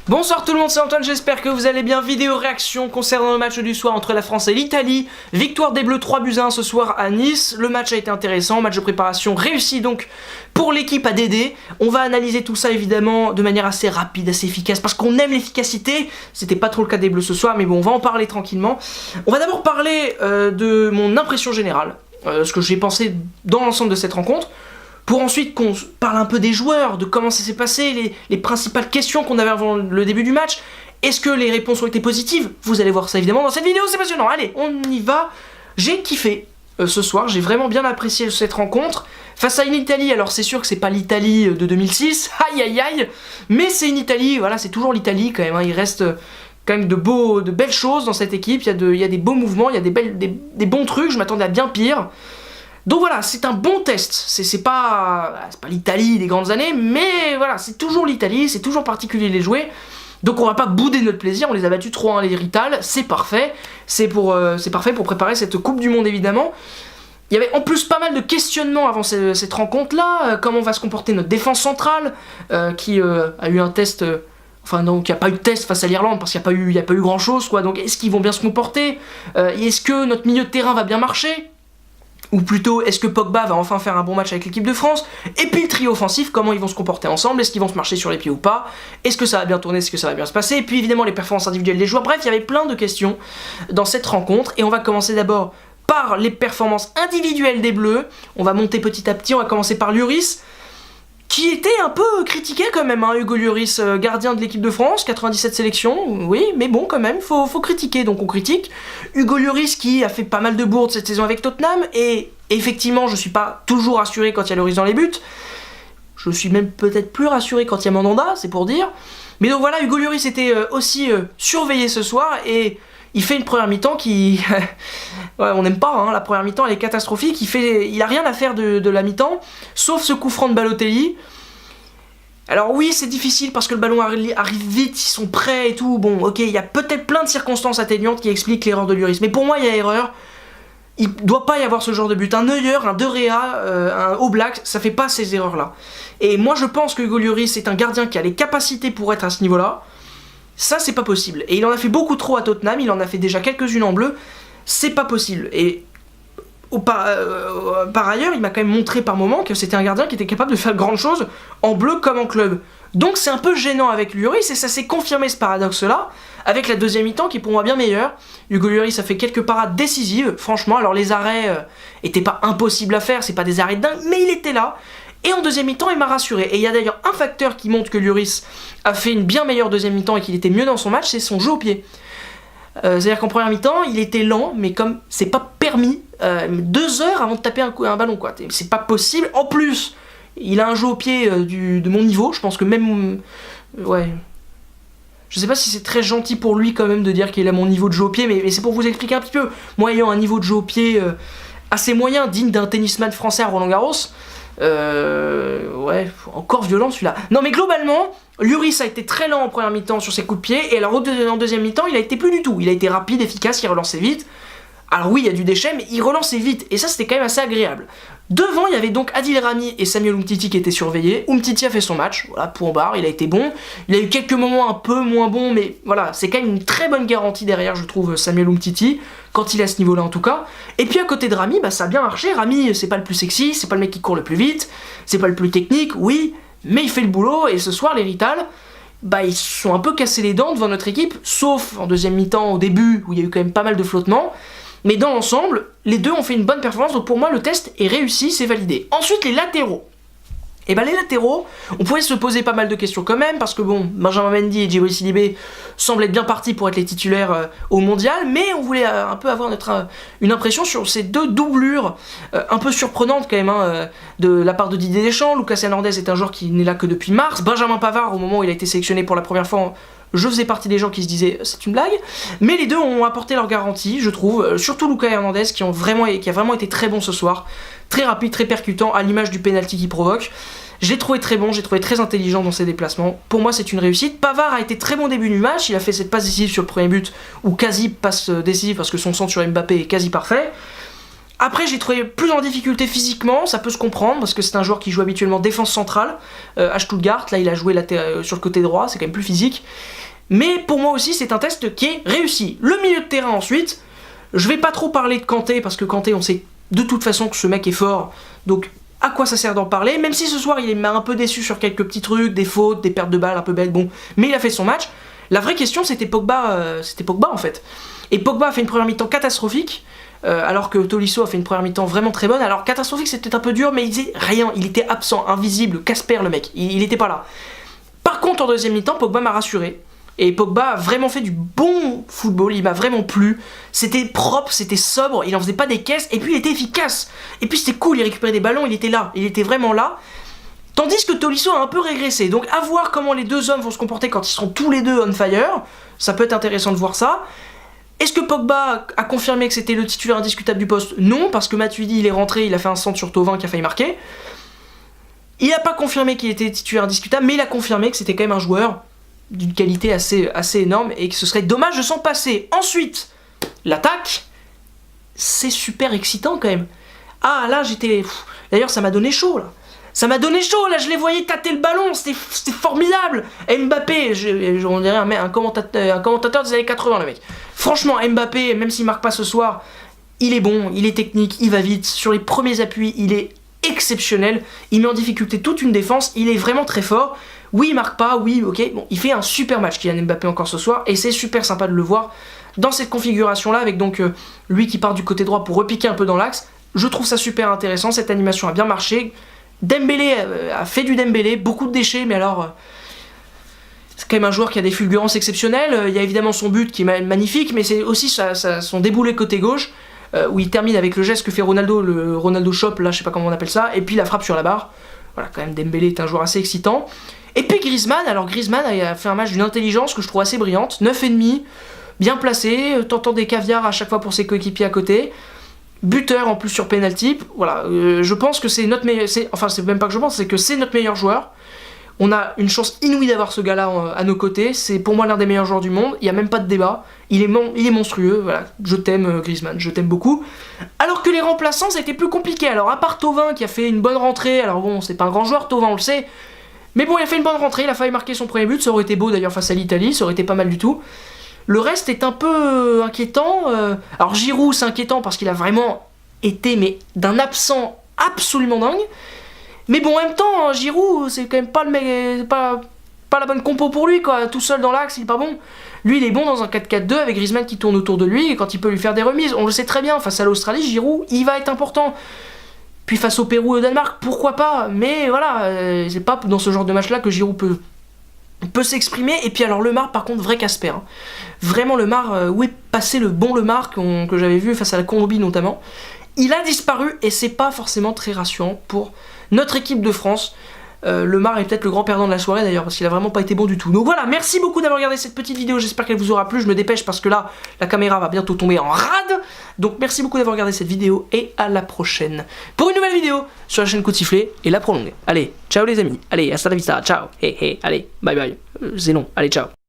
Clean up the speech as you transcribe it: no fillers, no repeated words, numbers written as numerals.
Bonsoir tout le monde, c'est Antoine, j'espère que vous allez bien. Vidéo réaction concernant le match du soir entre la France et l'Italie. Victoire des Bleus 3-1 ce soir à Nice. Le match a été intéressant, match de préparation réussi donc pour l'équipe à Dédé. On va analyser tout ça évidemment de manière assez rapide, assez efficace, parce qu'on aime l'efficacité. C'était pas trop le cas des Bleus ce soir, mais bon, on va en parler tranquillement. On va d'abord parler de mon impression générale, ce que j'ai pensé dans l'ensemble de cette rencontre. Pour ensuite qu'on parle un peu des joueurs, de comment ça s'est passé, les principales questions qu'on avait avant le début du match. Est-ce que les réponses ont été positives? Vous allez voir ça évidemment dans cette vidéo, c'est passionnant. Allez, on y va. J'ai kiffé ce soir, j'ai vraiment bien apprécié cette rencontre. Face à une Italie, alors c'est sûr que c'est pas l'Italie de 2006, aïe aïe aïe, mais c'est une Italie, voilà, c'est toujours l'Italie quand même, hein. Il reste quand même de belles choses dans cette équipe, il y a des beaux mouvements, il y a des bons trucs, je m'attendais à bien pire. Donc voilà, c'est un bon test, c'est pas l'Italie des grandes années, mais voilà, c'est toujours l'Italie, c'est toujours particulier les jouer. Donc on va pas bouder notre plaisir, on les a battus 3-1 les Rital, c'est parfait, c'est parfait pour préparer cette Coupe du Monde évidemment. Il y avait en plus pas mal de questionnements avant cette rencontre-là, comment va se comporter notre défense centrale, qui a eu un test... Enfin donc il n'y a pas eu de test face à l'Irlande parce qu'il n'y a pas eu grand chose quoi, donc est-ce qu'ils vont bien se comporter, est-ce que notre milieu de terrain va bien marcher? Ou plutôt, est-ce que Pogba va enfin faire un bon match avec l'équipe de France? Et puis le trio offensif, comment ils vont se comporter ensemble? Est-ce qu'ils vont se marcher sur les pieds ou pas? Est-ce que ça va bien tourner? Est-ce que ça va bien se passer? Et puis évidemment les performances individuelles des joueurs. Bref, il y avait plein de questions dans cette rencontre. Et on va commencer d'abord par les performances individuelles des Bleus. On va monter petit à petit, on va commencer par Lloris, qui était un peu critiqué quand même, hein, Hugo Lloris, gardien de l'équipe de France, 97 sélections, oui, mais bon quand même, faut critiquer, donc on critique. Hugo Lloris qui a fait pas mal de bourdes cette saison avec Tottenham, et effectivement je suis pas toujours rassuré quand il y a Lloris dans les buts, je suis même peut-être plus rassuré quand il y a Mandanda, c'est pour dire. Mais donc voilà, Hugo Lloris était aussi surveillé ce soir, et il fait une première mi-temps qui... ouais, on n'aime pas, hein, la première mi-temps elle est catastrophique, il a rien à faire de la mi-temps, sauf ce coup franc de Balotelli. Alors oui, c'est difficile parce que le ballon arrive vite, ils sont prêts et tout, bon ok, il y a peut-être plein de circonstances atténuantes qui expliquent l'erreur de Lloris, mais pour moi il y a erreur, il doit pas y avoir ce genre de but, un Neuer, un De Rea, un Oblak, ça fait pas ces erreurs-là. Et moi je pense que Hugo Lloris est un gardien qui a les capacités pour être à ce niveau-là. Ça, c'est pas possible. Et il en a fait beaucoup trop à Tottenham, il en a fait déjà quelques-unes en bleu. C'est pas possible. Et par ailleurs, il m'a quand même montré par moments que c'était un gardien qui était capable de faire de grandes choses en bleu comme en club. Donc c'est un peu gênant avec Lloris, et ça s'est confirmé ce paradoxe-là, avec la deuxième mi-temps qui est pour moi bien meilleure. Hugo Lloris a fait quelques parades décisives, franchement. Alors les arrêts étaient pas impossibles à faire, c'est pas des arrêts dingues, mais il était là. Et en deuxième mi-temps, il m'a rassuré. Et il y a d'ailleurs un facteur qui montre que Lloris a fait une bien meilleure deuxième mi-temps et qu'il était mieux dans son match, c'est son jeu au pied. C'est-à-dire qu'en première mi-temps, il était lent, mais comme c'est pas permis, 2 heures avant de taper un ballon, quoi. C'est pas possible. En plus, il a un jeu au pied de mon niveau. Je pense que même... ouais... Je sais pas si c'est très gentil pour lui quand même de dire qu'il a mon niveau de jeu au pied, mais c'est pour vous expliquer un petit peu. Moi, ayant un niveau de jeu au pied assez moyen, digne d'un tennisman français à Roland-Garros... ouais, encore violent celui-là. Non mais globalement, Lloris a été très lent en première mi-temps sur ses coups de pied, et alors en deuxième mi-temps, il a été plus du tout. Il a été rapide, efficace, il relançait vite. Alors oui, il y a du déchet, mais il relançait vite, et ça c'était quand même assez agréable. Devant, il y avait donc Adil Rami et Samuel Umtiti qui étaient surveillés. Umtiti a fait son match, voilà, point barre, il a été bon. Il a eu quelques moments un peu moins bons, mais voilà, c'est quand même une très bonne garantie derrière, je trouve, Samuel Umtiti, quand il est à ce niveau-là en tout cas. Et puis à côté de Rami, bah ça a bien marché. Rami, c'est pas le plus sexy, c'est pas le mec qui court le plus vite, c'est pas le plus technique, oui, mais il fait le boulot, et ce soir, les Rital, bah ils se sont un peu cassés les dents devant notre équipe, sauf en deuxième mi-temps, au début, où il y a eu quand même pas mal de flottements. Mais dans l'ensemble, les deux ont fait une bonne performance, donc pour moi le test est réussi, c'est validé. Ensuite les latéraux. Et bah les latéraux, on pouvait se poser pas mal de questions quand même, parce que bon, Benjamin Mendy et Djibril Sidibé semblent être bien partis pour être les titulaires au mondial, mais on voulait un peu avoir une impression sur ces deux doublures un peu surprenantes quand même, hein, de la part de Didier Deschamps. Lucas Hernandez est un joueur qui n'est là que depuis mars. Benjamin Pavard, au moment où il a été sélectionné pour la première fois, je faisais partie des gens qui se disaient c'est une blague, mais les deux ont apporté leur garantie, je trouve, surtout Lucas Hernandez qui a vraiment été très bon ce soir, très rapide, très percutant, à l'image du penalty qu'il provoque. Je l'ai trouvé très bon, j'ai trouvé très intelligent dans ses déplacements. Pour moi, c'est une réussite. Pavard a été très bon début du match, il a fait cette passe décisive sur le premier but, ou quasi passe décisive parce que son centre sur Mbappé est quasi parfait. Après, j'ai trouvé plus en difficulté physiquement, ça peut se comprendre, parce que c'est un joueur qui joue habituellement défense centrale à Stuttgart. Là, il a joué sur le côté droit, c'est quand même plus physique. Mais pour moi aussi, c'est un test qui est réussi. Le milieu de terrain ensuite, je vais pas trop parler de Kanté, parce que Kanté, on sait de toute façon que ce mec est fort, donc à quoi ça sert d'en parler, même si ce soir, il m'a un peu déçu sur quelques petits trucs, des fautes, des pertes de balles un peu bêtes, bon, mais il a fait son match. La vraie question, c'était Pogba en fait. Et Pogba a fait une première mi-temps catastrophique, alors que Tolisso a fait une première mi-temps vraiment très bonne. Alors catastrophique, c'était un peu dur, mais il faisait rien, il était absent, invisible, Casper le mec, il était pas là. Par contre, en deuxième mi-temps, Pogba m'a rassuré. Et Pogba a vraiment fait du bon football, il m'a vraiment plu. C'était propre, c'était sobre, il en faisait pas des caisses, et puis il était efficace. Et puis c'était cool, il récupérait des ballons, il était là, il était vraiment là. Tandis que Tolisso a un peu régressé. Donc à voir comment les deux hommes vont se comporter quand ils seront tous les deux on fire. Ça peut être intéressant de voir ça. Est-ce que Pogba a confirmé que c'était le titulaire indiscutable du poste? Non, parce que Matuidi il est rentré, il a fait un centre sur Thauvin qui a failli marquer. Il n'a pas confirmé qu'il était titulaire indiscutable, mais il a confirmé que c'était quand même un joueur d'une qualité assez énorme et que ce serait dommage de s'en passer. Ensuite, l'attaque, c'est super excitant quand même. Ah là j'étais... D'ailleurs ça m'a donné chaud là. Ça m'a donné chaud là, je les voyais tâter le ballon, c'était formidable. Mbappé, on dirait un commentateur des années 80 le mec. Franchement Mbappé, même s'il marque pas ce soir, il est bon, il est technique, il va vite. Sur les premiers appuis, il est exceptionnel. Il met en difficulté toute une défense, il est vraiment très fort. Oui, il marque pas, oui, ok. Bon, il fait un super match, Kylian Mbappé, encore ce soir. Et c'est super sympa de le voir dans cette configuration-là, avec donc lui qui part du côté droit pour repiquer un peu dans l'axe. Je trouve ça super intéressant, cette animation a bien marché. Dembélé a fait du Dembélé, beaucoup de déchets, mais alors... c'est quand même un joueur qui a des fulgurances exceptionnelles. Il y a évidemment son but qui est magnifique, mais c'est aussi son déboulé côté gauche, où il termine avec le geste que fait Ronaldo, le Ronaldo Shop, là je sais pas comment on appelle ça, et puis la frappe sur la barre. Voilà, quand même Dembélé est un joueur assez excitant. Et puis Griezmann, alors Griezmann a fait un match d'une intelligence que je trouve assez brillante, 9,5, bien placé, tentant des caviars à chaque fois pour ses coéquipiers à côté, buteur en plus sur penalty. Voilà, je pense que c'est notre meilleur, enfin c'est même pas que je pense, c'est que c'est notre meilleur joueur. On a une chance inouïe d'avoir ce gars-là à nos côtés, c'est pour moi l'un des meilleurs joueurs du monde, il n'y a même pas de débat, il est monstrueux, voilà, je t'aime Griezmann, je t'aime beaucoup. Alors que les remplaçants, ça a été plus compliqué, alors à part Thauvin qui a fait une bonne rentrée, alors bon, c'est pas un grand joueur Thauvin, on le sait, mais bon, il a fait une bonne rentrée, il a failli marquer son premier but, ça aurait été beau d'ailleurs face à l'Italie, ça aurait été pas mal du tout. Le reste est un peu inquiétant, alors Giroud c'est inquiétant parce qu'il a vraiment été mais d'un absent absolument dingue. Mais bon, en même temps, Giroud, c'est quand même pas la bonne compo pour lui, quoi. Tout seul dans l'axe, il est pas bon. Lui, il est bon dans un 4-4-2 avec Griezmann qui tourne autour de lui et quand il peut lui faire des remises. On le sait très bien, face à l'Australie, Giroud, il va être important. Puis face au Pérou et au Danemark, pourquoi pas. Mais voilà, c'est pas dans ce genre de match-là que Giroud peut s'exprimer. Et puis alors, Lemar, par contre, vrai Casper. Hein. Vraiment, Lemar, où est passé le bon Lemar que j'avais vu face à la Colombie notamment. Il a disparu et c'est pas forcément très rassurant pour notre équipe de France. Lemar est peut-être le grand perdant de la soirée d'ailleurs parce qu'il a vraiment pas été bon du tout. Donc voilà, merci beaucoup d'avoir regardé cette petite vidéo, j'espère qu'elle vous aura plu. Je me dépêche parce que là, la caméra va bientôt tomber en rade. Donc merci beaucoup d'avoir regardé cette vidéo et à la prochaine pour une nouvelle vidéo sur la chaîne Coup de Sifflet et la prolongue. Allez, ciao les amis, allez, hasta la vista, ciao, hey, hey, allez, bye bye, c'est long, allez, ciao.